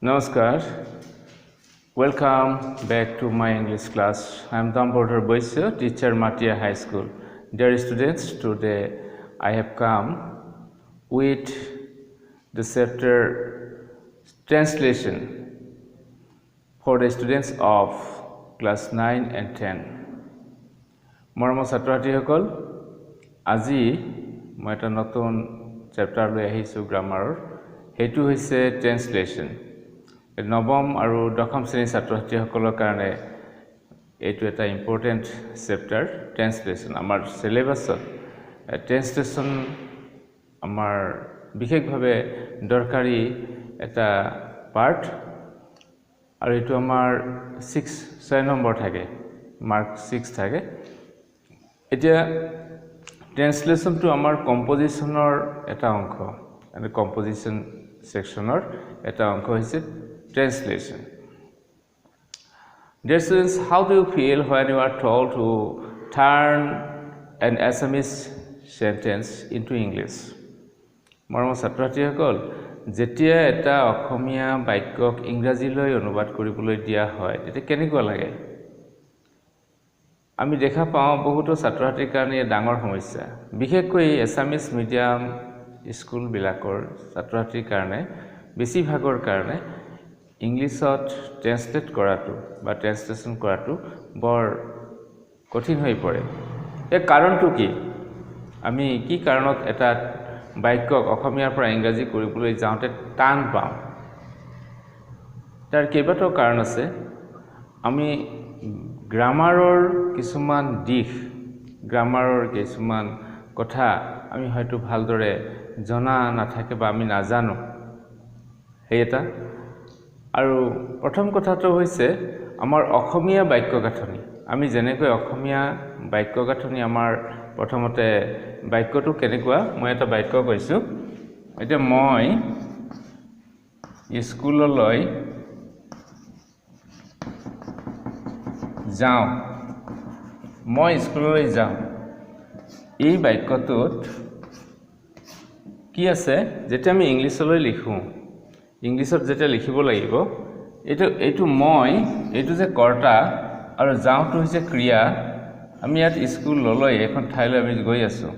Namaskar. Welcome back to my English class. I am Dambodhar Boisya, teacher Matia High School. Dear students, today I have come with the chapter translation for the students of class 9 and 10. Mormo Satrati Hokol, Aji, মই এটা নতুন chapter লৈ আহিছো গ্ৰামাৰৰ হেতু হৈছে translation নৱম আৰু দশম শ্ৰেণীৰ ছাত্ৰ-ছাত্ৰীসকলৰ কাৰণে এইটো এটা ইম্পৰ্টেন্ট চেপ্টাৰ ট্ৰান্সলেচন আমাৰ সিলেবাছত ট্ৰান্সলেচন আমাৰ বিশেষভাৱে দৰকাৰী এটা পাৰ্ট আৰু এইটো আমাৰ 6 নম্বৰ থাকে মাৰ্ক 6 থাকে এতিয়া Translation to our composition or eta onko and the composition section or eta onko is it translation. Dear students, how do you feel when you are told to turn an Assamese sentence into English? Mormo satrati hokol jetia eta okhomia baikok ingraziloi onubad koriboloi dia hoy tete kenekwa lage আমি দেখা পাওঁ বহুতো ছাত্ৰ-ছাত্ৰীৰ কাৰণে ডাঙৰ সমস্যা বিশেষকৈ Assamese medium school বিলাকৰ ছাত্ৰ-ছাত্ৰীৰ কাৰণে বেছিভাগৰ কাৰণে ইংলিছত ট্ৰান্সলেট কৰাটো বা ট্ৰান্সলেচন কৰাটো বৰ কঠিন হৈ পৰে এই কাৰণটো কি আমি কি কাৰণত এটা বাক্যক অসমীয়াৰ পৰা ইংৰাজী কৰিবলৈ যাওঁতে টান পাওঁ তাৰ কেইবাটাও কাৰণ আছে আমি গ্ৰামাৰৰ কিছুমান দিশ গ্ৰামাৰৰ কিছুমান কথা আমি হয়তো ভালদৰে জনা নাথাকে বা আমি নাজানো হেইটা আৰু প্ৰথম কথাটো হৈছে আমাৰ অসমীয়া বাক্য গাঁথনি আমি যেনেকৈ অসমীয়া বাক্য গাঁথনি আমাৰ প্ৰথমতে বাক্যটো কেনেকুৱা মই এটা বাক্য কৈছো এতিয়া মই স্কুললৈ যাওঁ মই স্কুললৈ যাওঁ এই বাক্যটোত কি আছে যেটা আমি ইংলিছলৈ লিখো ইংলিছত যেটা লিখিব লাগিব এইটো মই এইটো যে কৰ্তা আৰু যাওঁটো হৈছে ক্ৰিয়া আমি ইয়াত স্কুললৈ এখন ঠাইলৈ আমি গৈ আছো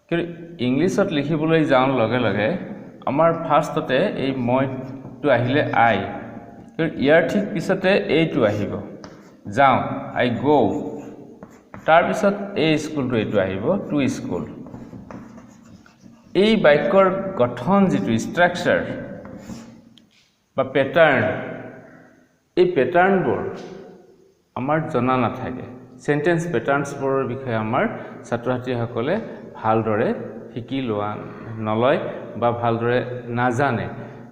কিন্তু ইংলিছত লিখিবলৈ যাওঁ লগে লগে আমাৰ ফাৰ্ষ্টতে এই মইটো আহিলে আই কিন্তু ইয়াৰ ঠিক পিছতে এইটো আহিব যাওঁ I go তাৰ পিছত এই স্কুলটো এইটো আহিব টু স্কুল এই বাক্যৰ গঠন যেটো ষ্ট্ৰাকচাৰ বা প্যাটাৰ্ন এই প্যাটাৰ্নবোৰ আমাৰ জনা নাথাকে সেন্টেন্স প্যাটাৰ্নছবোৰৰ বিষয়ে আমাৰ ছাত্ৰ-ছাত্ৰীসকলে ভালদৰে শিকি লোৱা নলয় বা ভালদৰে নাজানে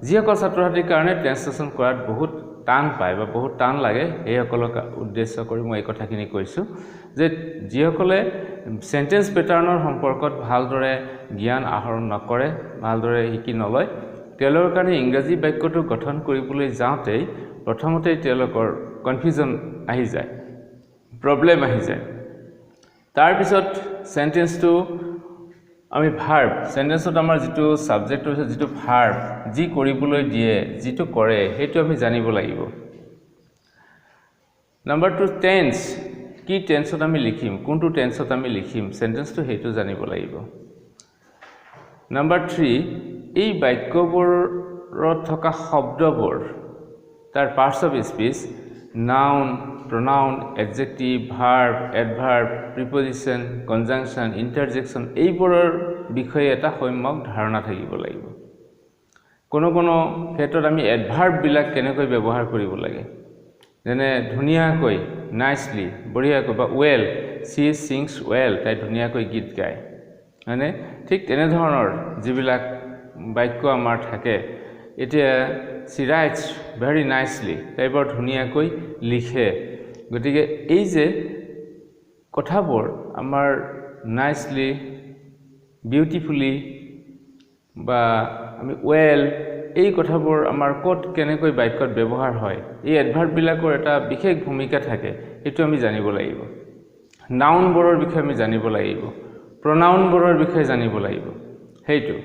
যিসকল ছাত্ৰ-ছাত্ৰীৰ কাৰণে ট্ৰান্সলেচন কৰাত বহুত টান পায় বা বহুত টান লাগে এই সকলক উদ্দেশ্য কৰি মই এই কথাখিনি কৈছো যে যিসকলে সেন্টেন্স প্যাটাৰ্নৰ সম্পৰ্কত ভালদৰে জ্ঞান আহৰণ নকৰে ভালদৰে শিকি নলয় তেওঁলোকৰ কাৰণে ইংৰাজী বাক্যটো গঠন কৰিবলৈ যাওঁতে প্ৰথমতে তেওঁলোকৰ কনফিউজন আহি যায় প্ৰবলেম আহি যায় তাৰ পিছত সেন্টেন্সটো আমি ভাৰ্ব সেন্টেন্সত আমাৰ যেটো সাবজেক্ট হৈছে যেটো ভাৰ্ব যি কৰিবলৈ দিয়ে যেটো কৰে হেতু আমি জানিব লাগিব নাম্বাৰ 2 টেন্স কি টেন্সত আমি লিখিম কোনটো টেন্সত আমি লিখিম সেন্টেন্সটো হেতু জানিব লাগিব নাম্বাৰ 3 এই বাক্যবোৰত থকা শব্দবোৰ তাৰ parts of speech noun pronoun adjective verb adverb preposition conjunction interjection এইবোৰৰ বিষয়ে এটা সম্যক ধাৰণা থাকিব লাগিব কোনো ক্ষেত্ৰত আমি এডভাৰ্ব বিলাক কেনেকৈ ব্যৱহাৰ কৰিব লাগে যেনে ধুনিয়াকৈ নাইসলি বঢ়িয়াকৈ বা well she sings well তাই ধুনিয়াকৈ গীত গায় মানে ঠিক তেনে ধৰণৰ যিবিলাক বাক্য আমাৰ থাকে এতিয়া she writes very nicely তাই বৰ ধুনিয়াকৈ লিখে গতিকে এই যে কথাবোৰ আমাৰ নাইসলি বিউটিফুলি বা আমি well এই কথাবোৰ আমাৰ কোট কেনেকৈ বাক্যত ব্যৱহাৰ হয় এই এডভাৰ্ব বিলাকৰ এটা বিশেষ ভূমিকা থাকে এটো আমি জানিব লাগিব নাউন বোৰৰ বিষয়ে আমি জানিব লাগিব pronoun বোৰৰ বিষয়ে জানিব লাগিব হেতু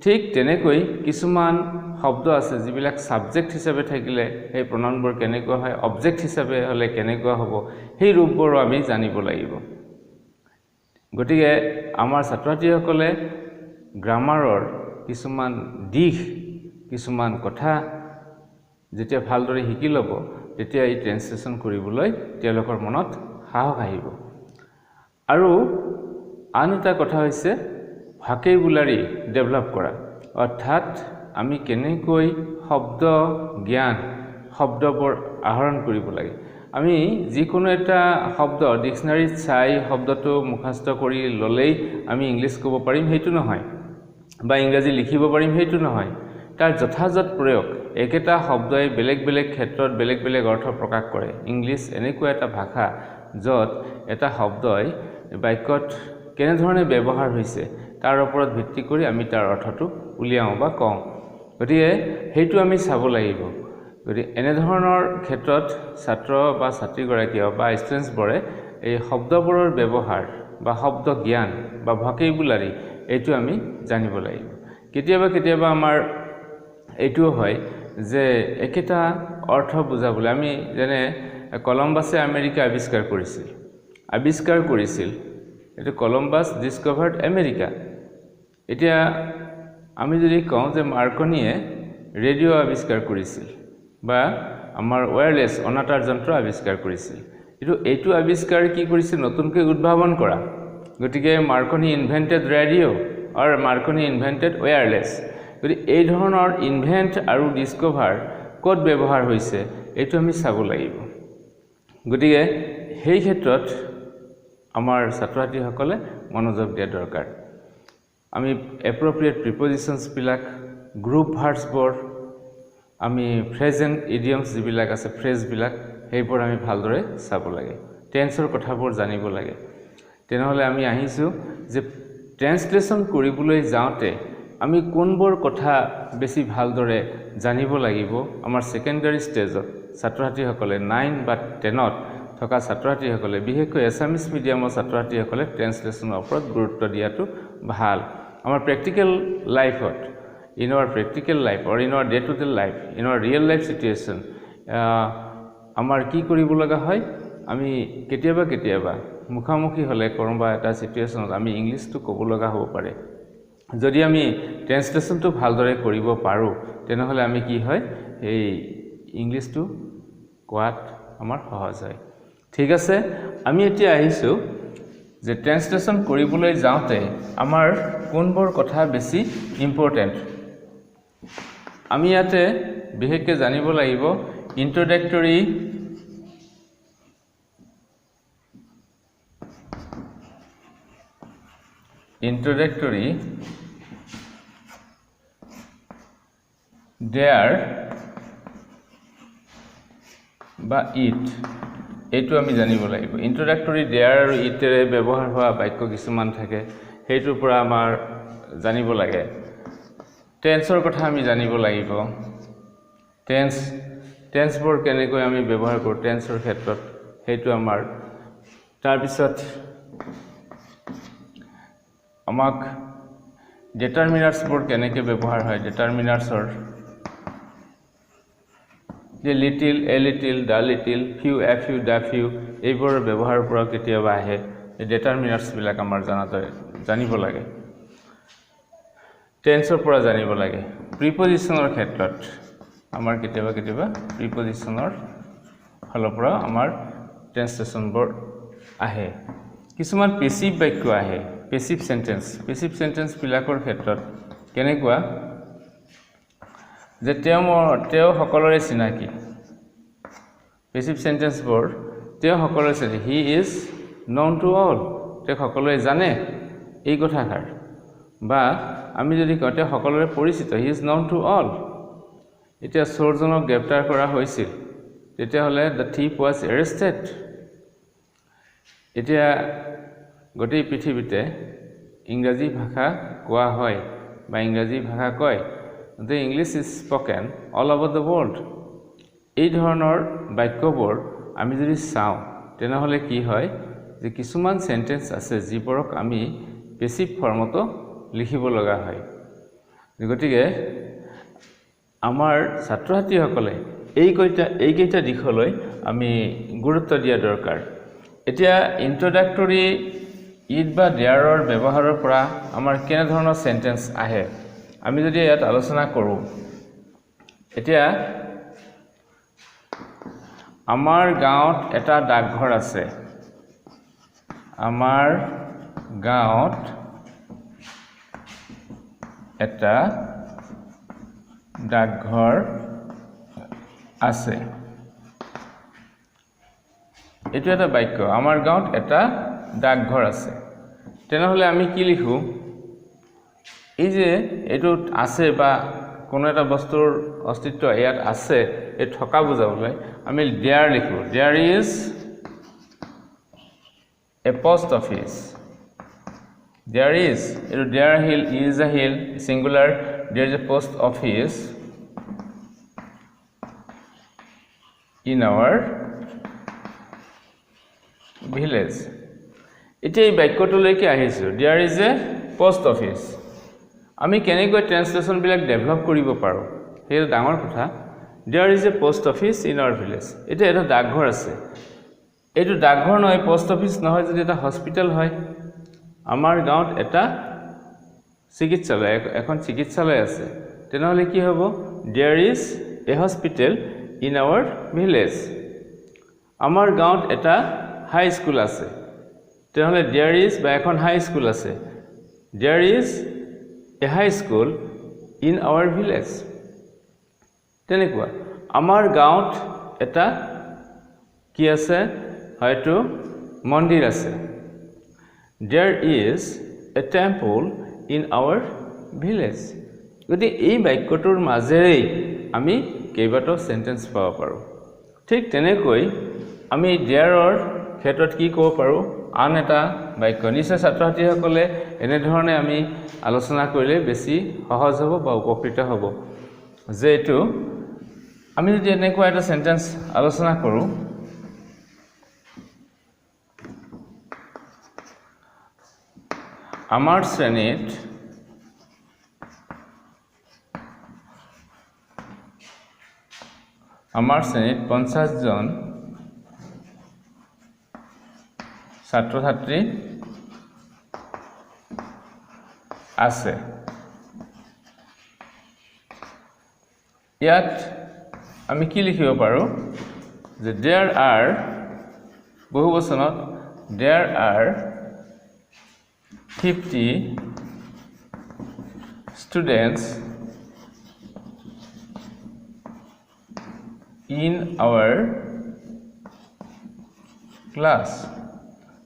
ঠিক তেনেকৈ কিছুমান শব্দ আছে যিবিলাক সাবজেক্ট হিচাপে থাকিলে এই প্ৰনাউনবোৰ কেনেকুৱা হয় অবজেক্ট হিচাপে হলে কেনেকুৱা হ'ব সেই ৰূপবোৰ আমি জানিব লাগিব গতিকে আমাৰ ছাত্ৰছাত্ৰীসকলে গ্ৰামাৰৰ কিছুমান দিশ কিছুমান কথা যেতিয়া ভালদৰে শিকি ল'ব তেতিয়া এই ট্ৰান্সলেচন কৰিবলৈ তেওঁলোকৰ মনত সাহস আহিব আৰু আন এটা কথা হৈছে ভকেবুলাৰী ডেভেলপ কৰা অৰ্থাৎ আমি কেনেকৈ শব্দ জ্ঞান শব্দবোৰ আহৰণ কৰিব লাগে আমি যিকোনো এটা শব্দ ডিকশনাৰীত চাই শব্দটো মুখস্থ কৰি ললেই আমি ইংলিছ ক'ব পাৰিম হেতু নহয় বা ইংৰাজী লিখিব পাৰিম হেতু নহয় তাৰ যথাযথ প্ৰয়োগ একেটা শব্দই বেলেগ বেলেগ ক্ষেত্ৰত বেলেগ বেলেগ অৰ্থ প্ৰকাশ কৰে ইংলিছ এনেকুৱা এটা ভাষা যত এটা শব্দই বাক্যত কেনে ধৰণে ব্যৱহাৰ হৈছে তাৰ ওপৰত ভিত্তি কৰি আমি তাৰ অৰ্থটো উলিয়াও বা কওঁ গতিকে হেতু আমি চাব লাগিব গতিকে এনে ধৰণৰ ক্ষেত্ৰত ছাত্ৰ বা ছাত্ৰীগৰাকীয়ে বা ষ্টুডেন্টছবোৰে এই শব্দবোৰৰ ব্যৱহাৰ বা শব্দ জ্ঞান বা ভকেবুলাৰী এইটো আমি জানিব লাগিব কেতিয়াবা আমাৰ এইটো হয় যে একেটা অৰ্থ বুজাবলৈ আমি যেনে কলম্বাছে আমেৰিকা আৱিষ্কাৰ কৰিছিল এটো কলম্বাছ ডিসকভাৰ্ড আমেৰিকা এতিয়া আমি যদি কওঁ যে মাৰ্কনিয়ে ৰেডিঅ' আৱিষ্কাৰ কৰিছিল বা আমাৰ ওয়্যাৰলেছ অনাতাৰ যন্ত্ৰ আৱিষ্কাৰ কৰিছিল এইটো আৱিষ্কাৰ কি কৰিছিল নতুনকৈ উদ্ভাৱন কৰা গতিকে মাৰ্কনি ইনভেন্টেড ৰেডিঅ' আৰু মাৰ্কনি ইনভেন্টেড ওয়্যাৰলেছ গতিকে এই ধৰণৰ ইনভেন্ট আৰু ডিসকভাৰ ক'ত ব্যৱহাৰ হৈছে এইটো আমি চাব লাগিব গতিকে সেই ক্ষেত্ৰত আমাৰ ছাত্ৰছাত্ৰীসকলে মনোযোগ দিয়া দৰকাৰ আমি এপ্ৰোপ্ৰিয়েট প্ৰিপজিশনছ বিলাক গ্ৰুপ ভাৰ্বছবোৰ আমি প্ৰেজেন্ট ইডিয়মছ যিবিলাক আছে ফ্ৰেজ বিলাক সেইবোৰ আমি ভালদৰে চাব লাগে টেন্সৰ কথাবোৰ জানিব লাগে তেনেহলে আমি আহিছো যে ট্ৰান্সলেচন কৰিবলৈ যাওঁতে আমি কোনবোৰ কথা বেছি ভালদৰে জানিব লাগিব আমাৰ সেকেন্ডাৰী ষ্টেজত ছাত্ৰছাত্ৰীসকলে 9 বা 10ত থকা ছাত্ৰছাত্ৰীসকলে বিশেষকৈ এছামিজ মিডিয়ামৰ ছাত্ৰছাত্ৰীসকলে ট্ৰান্সলেচনৰ ওপৰত গুৰুত্ব দিয়াটো ভাল আমাৰ প্ৰেক্টিকেল লাইফত in our practical life or in our day to day life in our real life situation আমাৰ কি কৰিব লগা হয় আমি কেতিয়াবা মুখামুখি হলে কোনোবা এটা সিচুৱেচনত আমি ইংলিশটো ক'ব লগা হ'ব পাৰে যদি আমি ট্ৰান্সলেচনটো ভালদৰে কৰিব পাৰো তেনেহলে আমি কি হয় এই ইংলিশটো কোৱাত আমাৰ সহজ হয় ঠিক আছে আমি এতিয়া আহিছো যে ট্ৰান্সলেচন কৰিবলৈ যাওঁতে আমাৰ কোনবোৰ কথা বেছি ইম্পৰ্টেন্ট আমি ইয়াতে বিশেষকৈ জানিব লাগিব ইন্ট্ৰোডাক্টৰী দেয়াৰ বা ইট এইটো আমি জানিব লাগিব ইন্ট্ৰোডাক্টৰী দেয়াৰ আৰু ইটেৰে ব্যৱহাৰ হোৱা বাক্য কিছুমান থাকে সেইটোৰ পৰা আমাৰ জানিব লাগে টেন্সৰ কথা আমি জানিব লাগিব টেন্সবোৰ কেনেকৈ আমি ব্যৱহাৰ কৰোঁ টেন্সৰ ক্ষেত্ৰত সেইটো আমাৰ তাৰ পিছত আমাক ডিটাৰমিনাৰ্ছবোৰ কেনেকৈ ব্যৱহাৰ হয় ডিটাৰমিনাৰ্ছৰ যে little a little the little few a few the few এইবোৰৰ ব্যৱহাৰৰ পৰা কেতিয়াবা আহে এই ডিটাৰমিনাৰ্ছ বিলাক আমাৰ জানিব লাগে টেন্সৰ পৰা জানিব লাগে প্ৰিপজিশনৰ ক্ষেত্ৰত আমাৰ কেতিয়াবা প্ৰিপজিশনৰ ফালৰ পৰা আমাৰ ট্ৰান্সলেচনবোৰ আহে কিছুমান পেসিভ বাক্য আহে পেসিভ সেন্টেন্স বিলাকৰ ক্ষেত্ৰত কেনেকুৱা যে তেওঁ সকলোৰে চিনাকি পেসিভ সেন্টেন্সবোৰ তেওঁ সকলোৰে চিনাকি he is known to all তেওঁ সকলোৱে জানে এই কথাষাৰ বা আমি যদি কওঁতে সকলোৰে পৰিচিত he is known to all এতিয়া চোৰজনক গ্ৰেপ্তাৰ কৰা হৈছিল তেতিয়াহ'লে দ্য থিপ ৱাজ এৰেষ্টেড এতিয়া গোটেই পৃথিৱীতে ইংৰাজী ভাষা কোৱা হয় বা ইংৰাজী ভাষা কয় the English is spoken all over the world এই ধৰণৰ বাক্যবোৰ আমি যদি চাওঁ তেনেহলে কি হয় যে কিছুমান সেন্টেন্স আছে যিবোৰক আমি পেসিভ ফৰ্মতো লিখিব লগা হয় গতিকে আমাৰ ছাত্ৰ-ছাত্ৰীসকলে এইকেইটা দিশলৈ আমি গুৰুত্ব দিয়া দৰকাৰ এতিয়া ইন্ট্ৰোডাক্টৰী ইট বা দেয়াৰৰ ব্যৱহাৰৰ পৰা আমাৰ কেনে ধৰণৰ সেন্টেন্স আহে আমি যদি ইয়াত আলোচনা কৰোঁ এতিয়া আমাৰ গাঁৱত এটা ডাকঘৰ আছে আমাৰ গাঁৱত এটা ডাকঘৰ আছে এটো এটা বাক্য আমাৰ গাঁৱত এটা ডাকঘৰ আছে তেনেহলে আমি কি লিখো এই যে এটো আছে বা কোনো এটা বস্তুৰ অস্তিত্ব ইয়াত আছে এ থকা বুজাবলৈ আমি দেয়াৰ লিখো there is a post office there is there hill is a hill singular there is a post office in our village এতিয়া এই বাক্যটোলৈকে আহিছো there is a post office আমি কেনেকৈ ট্ৰান্সলেশন বিলাক ডেভেলপ কৰিব পাৰো হেৰ ডাঙৰ কথা there is a post office in our village এটা এটা ডাকঘৰ আছে এটো ডাকঘৰ নহয় পোস্ট অফিস নহয় যদি এটা হস্পিটাল হয় আমাৰ গাঁৱত এটা চিকিৎসালয় এখন চিকিৎসালয় আছে তেনেহলে কি হ'ব there is a hospital in our village আমাৰ গাঁৱত এটা হাই স্কুল আছে তেনেহলে there is বা এখন হাই স্কুল আছে there is a high school in our village তেনেকুৱা আমাৰ গাঁৱত এটা কি আছে হয়তো মন্দিৰ আছে there is a temple in our village যদি এই বাক্যটোৰ মাজেৰে আমি কেইবাটাও সেন্টেন্স পাব পাৰো ঠিক তেনেকৈ আমি দেয়াৰৰ ক্ষেত্ৰত কি ক'ব পাৰো আন এটা বাক্য নিশ্চয় ছাত্ৰ-ছাত্ৰীসকলে এনে ধৰণে আমি আলোচনা কৰিলে বেছি সহজ হ'ব বা উপকৃত হ'ব যে এটো আমি যদি এনেকুৱা এটা সেন্টেন্স আলোচনা কৰো আমাৰ শ্ৰেণীত আমাৰ শ্ৰেণীত 50 জন ছাত্ৰ-ছাত্ৰী আছে ইয়াত আমি কি লিখিব পাৰো যে there are বহুবচনত there are 50 students in our class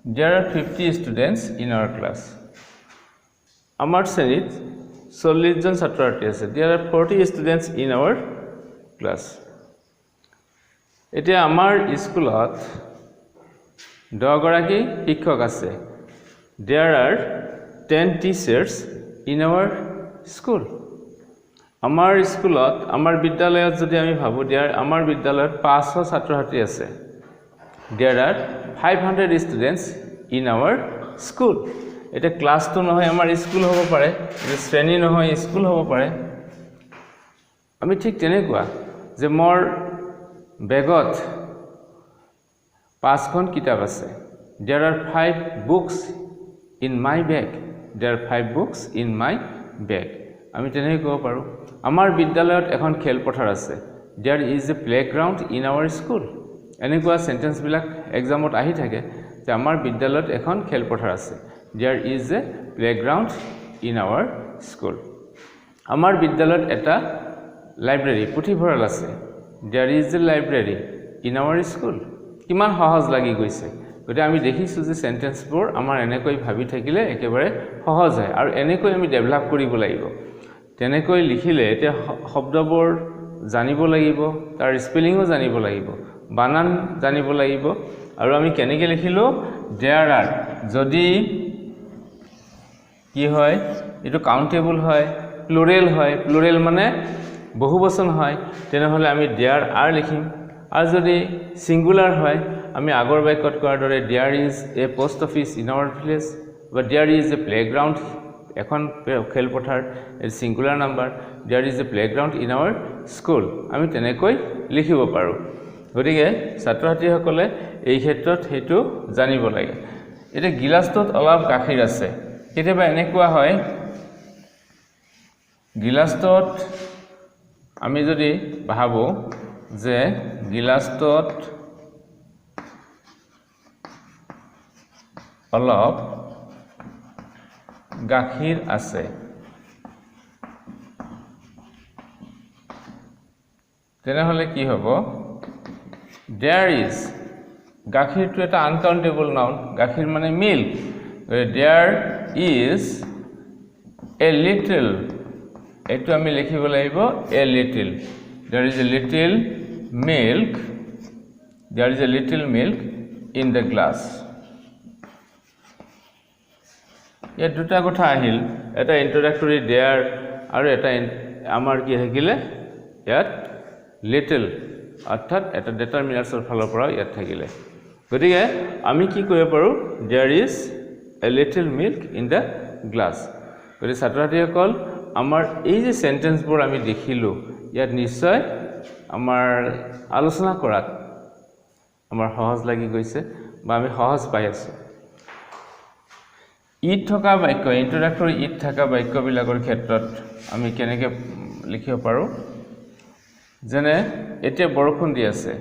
there are 50 students in our class আমাৰ শ্ৰেণীত 40 জন ছাত্ৰ-ছাত্ৰী আছে there are 40 students in our class এতিয়া আমাৰ স্কুলত 10 গৰাকী শিক্ষক আছে there are 10 teachers in our school আমাৰ স্কুলত আমাৰ বিদ্যালয়ত যদি আমি ভাবো আমাৰ বিদ্যালয়ত 500 ছাত্ৰ-ছাত্ৰী আছে there are 500 students in our school এটা ক্লাস তো নহয় আমাৰ স্কুল হ'ব পাৰে এটা শ্ৰেণী নহয় স্কুল হ'ব পাৰে আমি ঠিক তেনেকুৱা যে মোৰ বেগত 5খন কিতাপ আছে there are 5 books in my bag there are 5 books in my bag আমি তেনেকৈ ক'ব পাৰো আমাৰ বিদ্যালয়ত এখন খেলপথাৰ আছে there is a playground in our school এনেকুৱা সেন্টেন্স বিলাক এক্সামত আহি থাকে যে আমাৰ বিদ্যালয়ত এখন খেলপথাৰ আছে there is a playground in our school আমাৰ বিদ্যালয়ত এটা লাইব্ৰেৰী পুথিভঁৰাল আছে there is a library in our school কিমান সহজ লাগি গৈছে গতে আমি দেখিছো যে সেন্টেন্সবোৰ আমাৰ এনেকৈ ভাবি থাকিলে একেবাৰে সহজ হয় আৰু এনেকৈ আমি ডেভেলপ কৰিব লাগিব তেনেকৈ লিখিলে এটা শব্দবোৰ জানিব লাগিব তাৰ স্পেলিংও জানিব লাগিব বানান জানিব লাগিব আৰু আমি কেনেকৈ লিখিলো there are যদি কি হয় এটো কাউন্টেবল হয় প্লুৰেল মানে বহুবচন হয় তেনেহলে আমি there are লিখিম আৰু যদি সিঙ্গুলাৰ হয় আমি আগৰ বাক্যত কোৱাৰ দৰে there is a post office in our village but there is a playground এখন খেলপথাৰ singular number there is a playground in our school আমি তেনেকৈ লিখিব পাৰো গতিকে ছাত্ৰ ছাত্ৰীসকলে এই ক্ষেত্ৰত হেতু জানিব লাগে এটা গিলাসটোত অলপ গাখীৰ আছে কেতিয়াবা এনেকুৱা হয় গিলাসটোত আমি যদি ভাবো যে গিলাসটোত অলপ গাখীৰ আছে তেনেহলে কি হ'ব there is গাখীৰ to এটা uncountable noun গাখীৰ মানে milk there is a little এটো আমি লিখিব লাগিব a little there is a little milk there is a little milk in the glass ইয়াত দুটা কথা আহিল এটা ইন্ট্ৰোডাক্টৰি there আৰু এটা আমাৰ কি থাকিলে ইয়াত little অৰ্থাৎ এটা ডিটাৰমিনাৰ্সৰ ফালৰ পৰা ইয়াত থাকিলে গতিকে আমি কি কৰিব পাৰো there is a little milk in the glass গতিকে ছাত্ৰছাত্ৰীসকল আমাৰ এই যে সেন্টেন্সবোৰ আমি দেখিলো ইয়াত নিশ্চয় আমাৰ আলোচনা কৰাত আমাৰ সহজ লাগি গৈছে বা আমি সহজ পাই আছো ইট থকা বাক্য ইন্ট্ৰোডাক্টৰি ইট থকা বাক্যবিলাকৰ ক্ষেত্ৰত আমি কেনেকৈ লিখিব পাৰো যেনে এতিয়া বৰষুণ দি আছে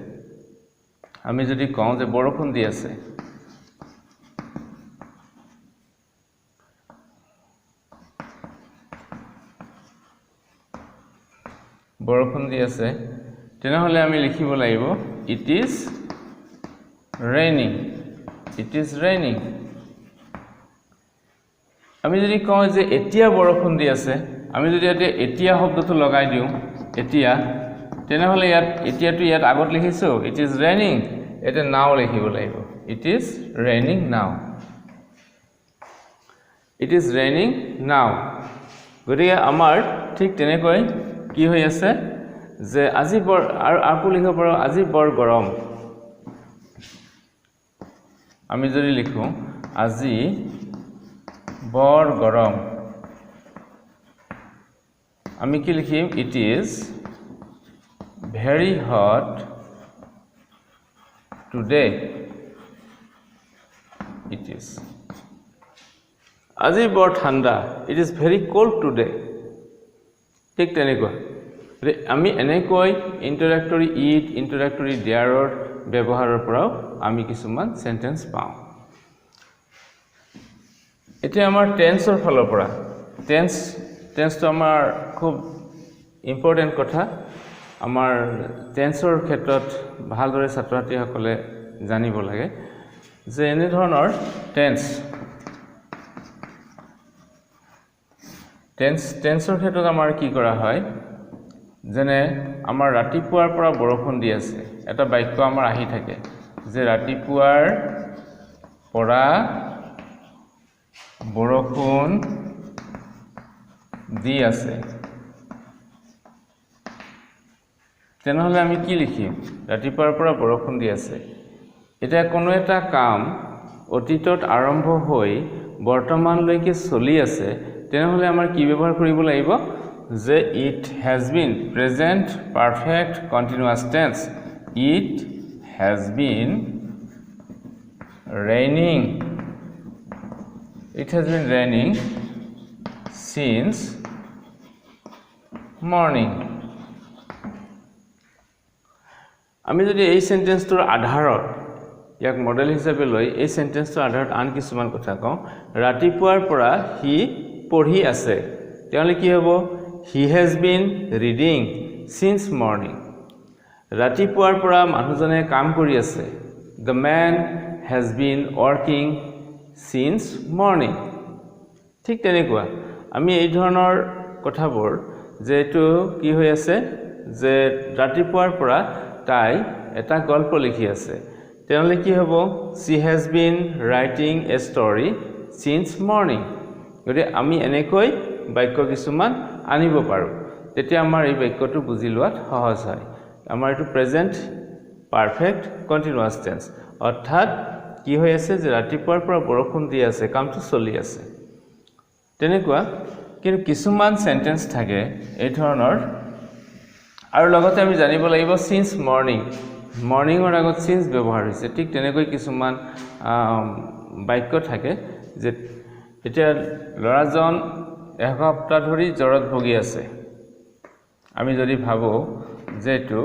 আমি যদি কওঁ যে বৰষুণ দি আছে বৰষুণ দি আছে তেনেহলে আমি লিখিব লাগিব it is raining আমি যদি কওঁ যে এতিয়া বৰষুণ দি আছে আমি যদি এতিয়া শব্দটো লগাই দিওঁ এতিয়া তেনেহলে ইয়াত এতিয়াটো ইয়াত আগত লিখিছো it is raining এটা নাও লিখিব লাগিব it is raining now it is raining now গতিকে আমাৰ ঠিক তেনেকৈ কি হৈ আছে যে আজি বৰ আৰু আকু লিখিব পাৰো আজি বৰ গৰম আমি যদি লিখো আজি বৰ গৰম আমি কি লিখিম it is very hot today it is আজি বৰ ঠাণ্ডা it is very cold today ঠিক তেনেকুৱা আমি এনেকৈ ইন্ট্ৰোডাক্টৰি ইট ইন্ট্ৰোডাক্টৰি দেয়াৰৰ ব্যৱহাৰৰ পৰাও আমি কিছুমান সেন্টেন্স পাওঁ এতিয়া আমাৰ টেন্সৰ ফালৰ পৰা টেন্সটো আমাৰ খুব ইম্পৰ্টেন্ট কথা আমাৰ টেন্সৰ ক্ষেত্ৰত ভালদৰে ছাত্ৰছাত্ৰীসকলে জানিব লাগে যে এনে ধৰণৰ টেন্সৰ ক্ষেত্ৰত আমাৰ কি কৰা হয় যেনে আমাৰ ৰাতিপুৱাৰ পৰা বৰষুণ দি আছে এটা বাক্য আমাৰ আহি থাকে যে ৰাতিপুৱাৰ পৰা বৰষুণ দি আছে তেনেহলে আমি কি লিখিম ৰাতিপুৱাৰ পৰা বৰষুণ দি আছে এটা কোনো এটা কাম অতীতত আৰম্ভ হৈ বৰ্তমানলৈকে চলি আছে তেনেহলে আমাৰ কি ব্যৱহাৰ কৰিব লাগিব যে it has been present perfect continuous tense it has been raining since morning আমি যদি এই সেন্টেন্সটোৰ আধাৰত ইয়াক মডেল হিচাপে লৈ এই সেন্টেন্সটোৰ আধাৰত আন কিছুমান কথা কওঁ ৰাতিপুৱাৰ পৰা হি পঢ়ি আছে তেতিয়াহলে কি হ'ব he has been reading since morning ৰাতিপুৱাৰ পৰা মানুহজনে কাম কৰি আছে the man has been working since morning ঠিক তেনেকুৱা আমি এই ধৰণৰ কথাবোৰ যেটো কি হৈ আছে যে ৰাতিপুৱাৰ পৰা তাই এটা গল্প লিখি আছে তেনেহলে কি হ'ব she has been writing a story since morning গতিকে আমি এনেকৈ বাক্য কিছুমান আনিব পাৰো তেতিয়া আমাৰ এই বাক্যটো বুজি লোৱাত সহজ হয় আমাৰ এটো প্ৰেজেন্ট পাৰফেক্ট কন্টিনিউয়াস টেন্স অৰ্থাৎ কি হৈ আছে যে ৰাতিপুৱাৰ পৰা বৰষুণ দি আছে কামটো চলি আছে তেনেকুৱা কিন্তু কিছুমান সেন্টেন্স থাকে এই ধৰণৰ আৰু লগতে আমি জানিব লাগিব since morning মৰ্নিংৰ আগত since ব্যৱহাৰ হৈছে ঠিক তেনেকৈ কিছুমান বাক্য থাকে যে এতিয়া লৰাজন এসপ্তাহ ধৰি জ্বৰত ভুগি আছে আমি যদি ভাবো যে এটো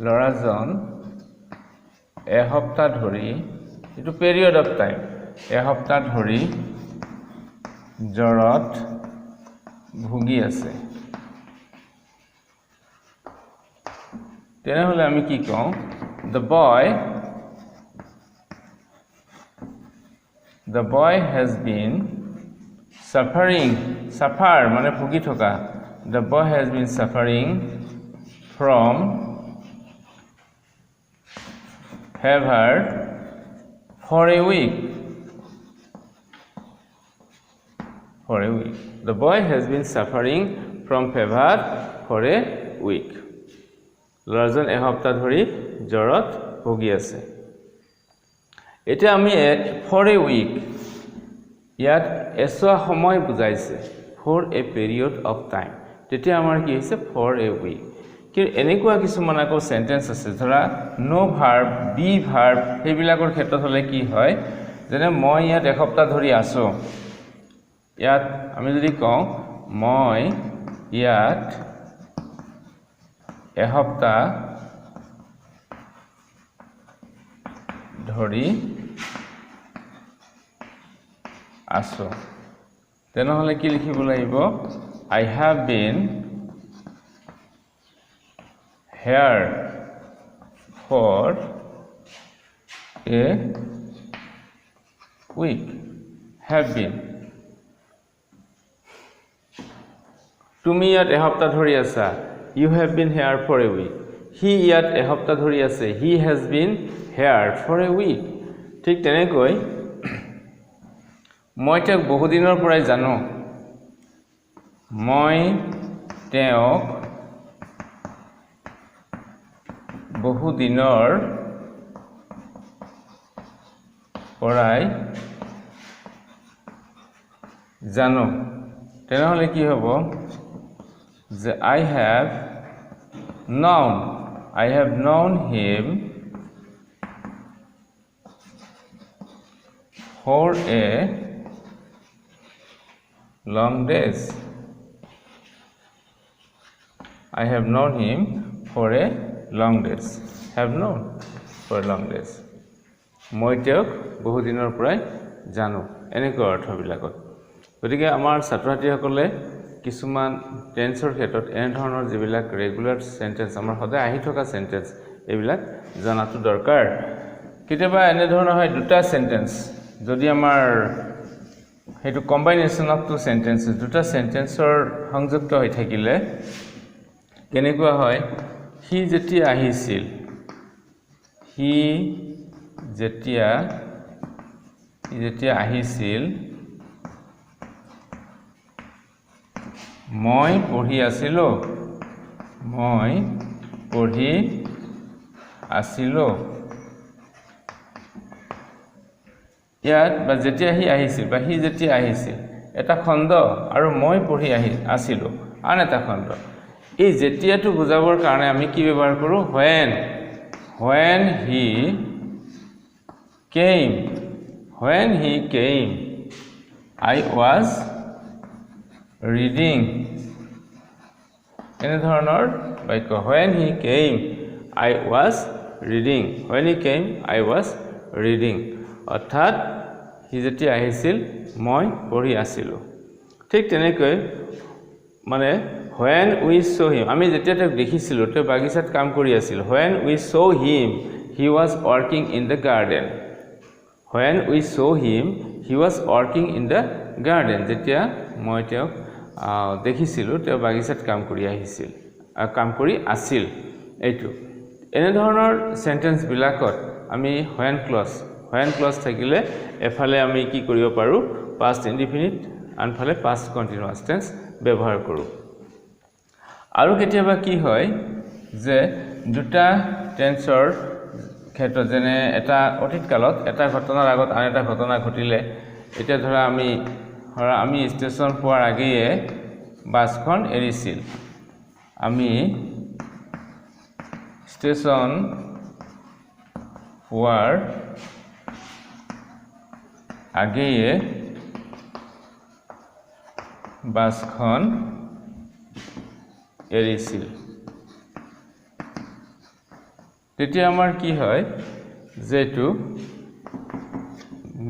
লৰাজন এসপ্তাহ ধৰি এটো পিৰিয়ড অফ টাইম এসপ্তাহ ধৰি জ্বৰত ভুগি আছে তেনেহলে আমি কি কওঁ the boy has been suffer মানে ভুগি থকা the boy has been suffering from fever for a week the boy has been suffering from fever for a week লৰাজন এসপ্তাহ ধৰি জ্বৰত ভুগি আছে এটা আমি for a week ইয়াত এসোৱা সময় বুজাইছে for a period of time তেতিয়া আমাৰ কি হৈছে for a week কি এনেকুৱা কিছুমান আকৌ সেন্টেন্স আছে ধৰা no verb be verb হেবিলাকৰ ক্ষেত্ৰত হলে কি হয় যেনে মই ইয়াত এসপ্তাহ ধৰি আছো ইয়াত আমি যদি কওঁ মই ইয়াত এসপ্তাহ ধৰি আছো তেনেহলে কি লিখিব লাগিব I have been here for a week have been তুমি ইয়াত এসপ্তাহ ধৰি আছা you have been here for a week he ইয়াত এসপ্তাহ ধৰি আছে he has been here for a week ঠিক তেনেকৈ মই তেওঁক বহু দিনৰ পৰাই জানো মই তেওঁক বহু দিনৰ পৰাই জানো তেনেহলে কি হ'ব যে I have known him for a long days I have known him for a long days have known for long days মই তেওঁক বহু দিনৰ পৰাই জানো এনেকুৱা অৰ্থবিলাকত গতিকে আমাৰ ছাত্ৰছাত্ৰীসকলে কিছুমান টেন্সৰ ক্ষেত্ৰত এনে ধৰণৰ যিবিলাক ৰেগুলাৰ সেন্টেন্স আমাৰ সদায় আহি থকা সেন্টেন্স এইবিলাক জানাটো দৰকাৰ কেতিয়াবা এনে ধৰণৰ হয় দুটা সেন্টেন্স যদি আমাৰ হেতু কম্বাইনেশন অফ টু সেন্টেন্সেস দুটা সেন্টেন্সৰ সংযুক্ত হৈ থাকিলে কেনেকুৱা হয় হি যেতিয়া আহিছিল মই পঢ়ি আছিলো ইয়াত বা যেতিয়া হি আহিছিল বা হি যেতিয়া আহিছিল এটা খণ্ড আৰু মই পঢ়ি আছিলো আন এটা খণ্ড এই যেতিয়াটো বুজাবৰ কাৰণে আমি কি ব্যৱহাৰ কৰো when he came I was reading এনে ধৰণৰ বাক্য when he came I was reading অৰ্থাৎ হি যেতিয়া আহিছিল মই পঢ়ি আছিলো ঠিক তেনেকৈ মানে when we saw him আমি যেতিয়া তাক দেখিছিলো তে বাগিচাত কাম কৰি আছিল when we saw him he was working in the garden যেতিয়া মই তেওঁক দেখিছিলো তে বাগিচাত কাম কৰি আছিল এইটো এনে ধৰণৰ সেন্টেন্স বিলাকত আমি when clause থাকিলে এফালে আমি কি কৰিব পাৰো past indefinite আনফালে past continuous tense ব্যৱহাৰ কৰো আৰু কেতিয়াবা কি হয় যে দুটা টেন্সৰ ক্ষেত্ৰত যেনে এটা অতীত কালত এটা ঘটনাৰ আগত আন এটা ঘটনা ঘটিলে এটা ধৰা আমি ষ্টেচন পোৱাৰ আগেয়ে বাছখন এৰিছিল আমি স্টেশন পোৱাৰ আগেয়ে বাছখন এৰিছিল তেতিয়া আমাৰ কি হয় যেটো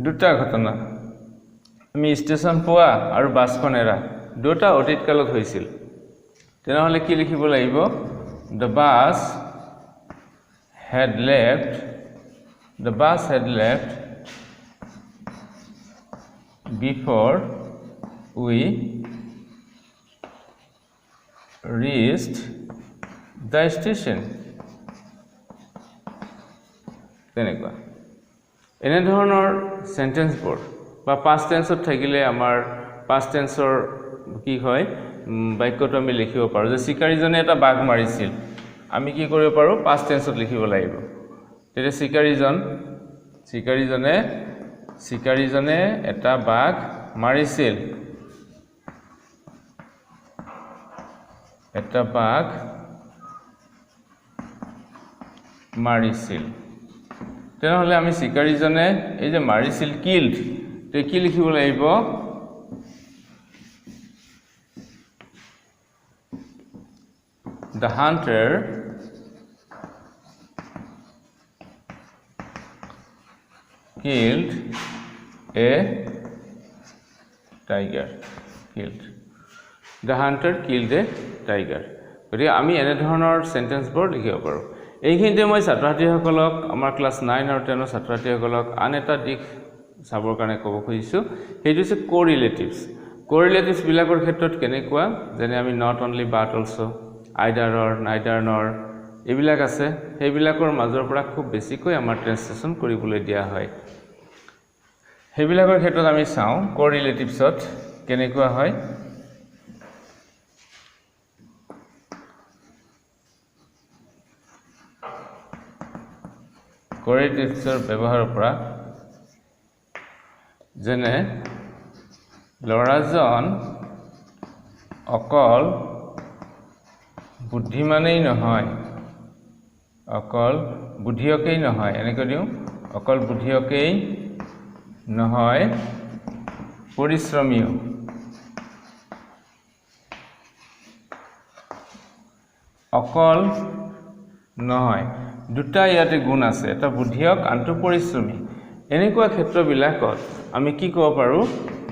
দুটা ঘটনা আমি স্টেশন পোৱা আৰু বাছখন এৰা দুটা অতীতকালত হৈছিল তেনেহলে কি লিখিব লাগিব the bus had left before we reached the station তেনেকুৱা এনে ধৰণৰ সেন্টেন্সবোৰ বা past tenseত থাকিলে আমাৰ past tenseৰ কি হয় বাক্যটো আমি লিখিব পাৰো যে শিকাৰীজনে এটা বাঘ মাৰিছিল আমি কি কৰিব পাৰো past tenseত লিখিব লাগিব তেতিয়া শিকাৰীজনে এটা বাঘ মাৰিছিল তেনেহলে আমি শিকাৰীজনে এই যে মাৰিছিল killed তে কি লিখিব লাগিব the hunter killed a tiger গতিকে আমি এনে ধৰণৰ সেন্টেন্সবোৰ লিখিব পাৰো এইখিনিতে মই ছাত্ৰছাত্ৰীসকলক আমাৰ ক্লাছ 9 আৰু 10 ৰ ছাত্ৰছাত্ৰীসকলক আন এটা দিশ চাবৰ কাৰণে ক'ব খুজিছো সেইটো হৈছে কোৰিলেটিভছ বিলাকৰ ক্ষেত্ৰত কেনেকুৱা যেনে আমি not only but also either or neither nor এইবিলাক আছে সেইবিলাকৰ মাজৰ পৰা খুব বেছিকৈ আমাৰ ট্ৰান্সলেচন কৰিবলৈ দিয়া হয় সেইবিলাকৰ ক্ষেত্ৰত আমি চাওঁ কোৰিলেটিভছত কেনেকুৱা হয় কোৰিলেটিভছৰ ব্যৱহাৰৰ পৰা যেনে লৰাজন অকল বুদ্ধিমানেই নহয় অকল বুদ্ধিয়কেই নহয় এনেকৈ দিওঁ অকল বুদ্ধিয়কেই নহয় পৰিশ্ৰমীও অকল নহয় দুটা ইয়াতে গুণ আছে এটা বুদ্ধিয়ক আনটো পৰিশ্ৰমী এনেকুৱা ক্ষেত্ৰবিলাকত আমি কি ক'ব পাৰো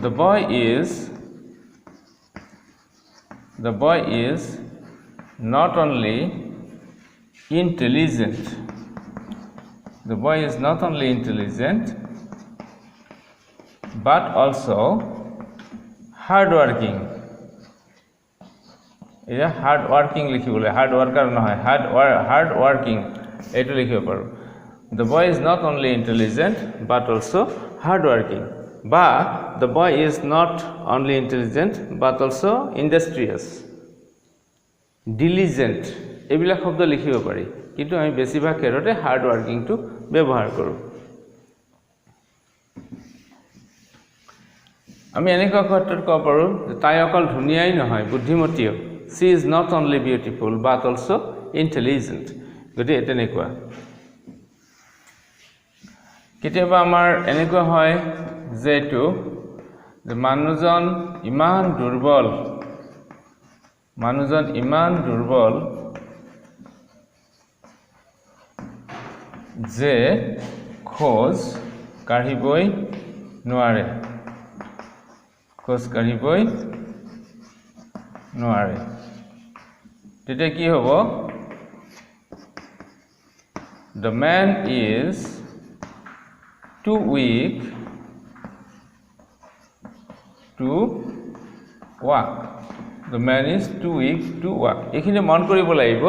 the boy is not only intelligent but also hardworking এয়া hardworking লিখিবলৈ hard worker নহয় hardworking এইটো লিখিব পাৰো the boy is not only intelligent but also hardworking বা the boy is not only intelligent but also industrious diligent এইবিলাক শব্দ লিখিব পাৰি কিন্তু আমি বেছিভাগ ক্ষেত্ৰতে hardworking টো ব্যৱহাৰ কৰো আমি এনেকুৱা ক্ষেত্ৰত ক'ব পাৰো যে তাই অকল ধুনীয়াই নহয় বুদ্ধিমতীও she is not only beautiful but also intelligent গতি তেনেকুৱা কেতিয়াবা আমাৰ এনেকুৱা হয় যে এটো যে মানুহজন ইমান দুৰ্বল যে খোজ কাঢ়িবই নোৱাৰে তেতিয়া কি হ'ব the man is too weak to walk এইখিনি মন কৰিব লাগিব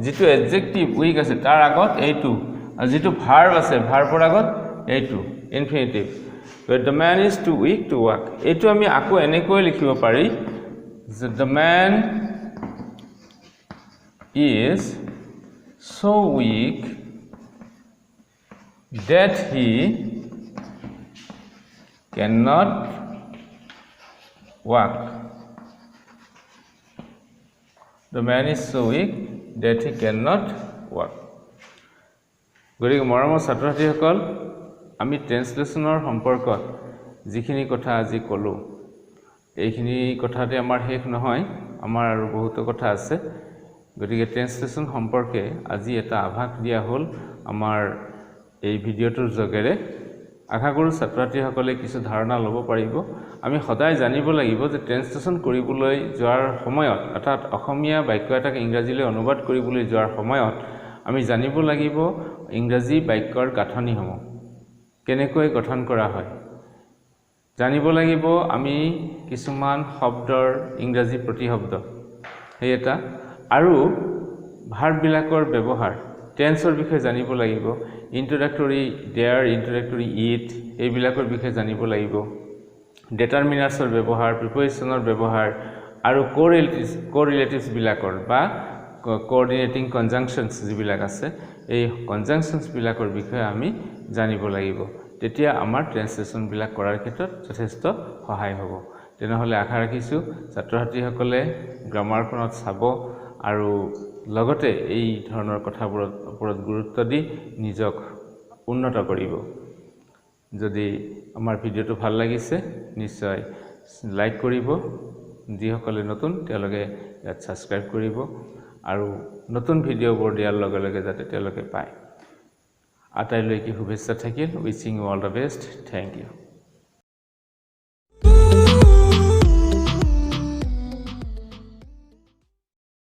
যেটো এডজেক্টিভ উইক আছে তাৰ আগত এইটো আৰু যেটো ভাৰ্ব আছে ভাৰ্বৰ আগত এইটো infinitive but the man is too weak to walk এইটো আমি আকৌ এনেকৈ লিখিব পাৰি যে the man is so weak that he cannot walk The man is so weak that he cannot walk. গতিকে মৰমৰ ছাত্ৰ-ছাত্ৰীসকল আমি ট্ৰেন্সলেশ্যনৰ সম্পৰ্কত যিখিনি কথা আজি ক'লো এইখিনি কথাতে আমাৰ শেষ নহয় আমাৰ আৰু বহুত কথা আছে গতিকে ট্ৰেন্সলেশ্যন সম্পৰ্কে আজি এটা আভাস দিয়া হ'ল আমাৰ এই ভিডিঅ'টোৰ যোগেৰে আশা কৰোঁ ছাত্ৰ-ছাত্ৰীসকলে কিছু ধাৰণা ল'ব পাৰিব আমি সদায় জানিব লাগিব যে ট্ৰেন্সলেশ্যন কৰিবলৈ যোৱাৰ সময়ত অৰ্থাৎ অসমীয়া বাক্য এটাক ইংৰাজীলৈ অনুবাদ কৰিবলৈ যোৱাৰ সময়ত আমি জানিব লাগিব ইংৰাজী বাক্যৰ গাঁথনিসমূহ কেনেকৈ গঠন কৰা হয় জানিব লাগিব আমি কিছুমান শব্দৰ ইংৰাজী প্ৰতিশব্দ এই এটা আৰু ভাৰ্ববিলাকৰ ব্যৱহাৰ টেন্সৰ বিষয়ে জানিব লাগিব ইন্ট্ৰোডাক্টৰী দেয়াৰ ইন্ট্ৰোডাক্টৰী ইট এইবিলাকৰ বিষয়ে জানিব লাগিব ডিটাৰমিনাৰ্ছৰ ব্যৱহাৰ প্ৰিপজিশ্যনৰ ব্যৱহাৰ আৰু কোৰিলেটিভছ বিলাকৰ বা কোঅৰ্ডিনেটিং কনজাংচনছ যিবিলাক আছে এই কনজাংচনছ বিলাকৰ বিষয়ে আমি জানিব লাগিব তেতিয়া আমাৰ ট্ৰেন্সলেশ্যন বিলাক কৰাৰ ক্ষেত্ৰত যথেষ্ট সহায় হ'ব তেনেহলে আশা ৰাখিছো ছাত্ৰ-ছাত্ৰীসকলে গ্ৰামাৰখনত চাব আৰু লগতে এই ধৰণৰ কথাবোৰৰ ওপৰত গুৰুত্ব দি নিজক উন্নত কৰিব যদি আমাৰ ভিডিঅ'টো ভাল লাগিছে নিশ্চয় লাইক কৰিব যিসকলে নতুন তেওঁলোকে ইয়াত সাবস্ক্ৰাইব কৰিব আৰু নতুন ভিডিঅ'বোৰ দিয়াৰ লগে লগে যাতে তেওঁলোকে পায় আটাইলৈকে শুভেচ্ছা থাকিল wishing you all the best thank U